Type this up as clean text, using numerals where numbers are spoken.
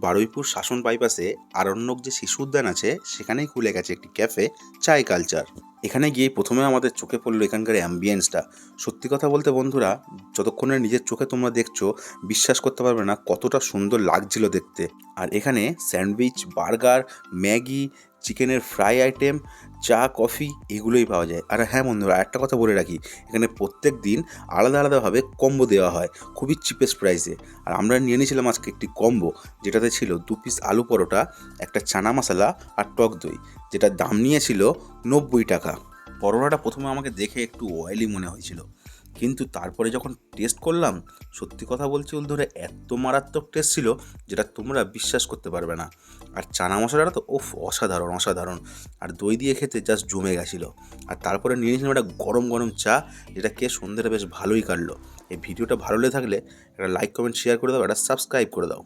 বারুইপুর শাসন বাইপাসে আরণ্যক যে শিশু উদ্যান আছে সেখানেই খুলে গেছে একটি ক্যাফে চাই কালচার। এখানে গিয়ে প্রথমে আমাদের চোখে পড়লো এখানকার অ্যাম্বিয়েন্সটা। সত্যি কথা বলতে বন্ধুরা, যতক্ষণে নিজের চোখে তোমরা দেখছো বিশ্বাস করতে পারবে না কতটা সুন্দর লাগছিল দেখতে। আর এখানে স্যান্ডউইচ, বার্গার, ম্যাগি, চিকেনের ফ্রাই আইটেম, চা, কফি এগুলোই পাওয়া যায়। আর হ্যাঁ বন্ধুরা, একটা কথা বলে রাখি, এখানে প্রত্যেক দিন আলাদা আলাদাভাবে কম্বো দেওয়া হয় খুবই চিপেস্ট প্রাইসে। আর আমরা নিয়ে নিয়েছিলাম আজকে একটি কম্বো, যেটাতে ছিল 2 পিস আলু পরোটা, একটা চানা মশলা আর টক দই, যেটার দাম নিয়েছিল 90 টাকা। পরোটাটা প্রথমে আমাকে দেখে একটু অয়েলি মনে হয়েছিল, কিন্তু তারপরে যখন টেস্ট করলাম, সত্যি কথা বলছি বন্ধুরা, এত মারাত্মক টেস্ট ছিল যেটা তোমরা বিশ্বাস করতে পারবে না। আর চানা মশলাটা তো অসাধারণ অসাধারণ। আর দই দিয়ে খেতে জাস্ট জমে গেছিলো। আর তারপরে নিয়ে নিয়েছিলাম একটা গরম গরম চা, যেটা খেয়ে সন্ধ্যেটা বেশ ভালোই কাটলো। এই ভিডিওটা ভালো লেগে থাকলে একটা লাইক, কমেন্ট, শেয়ার করে দাও, একটা সাবস্ক্রাইব করে দাও।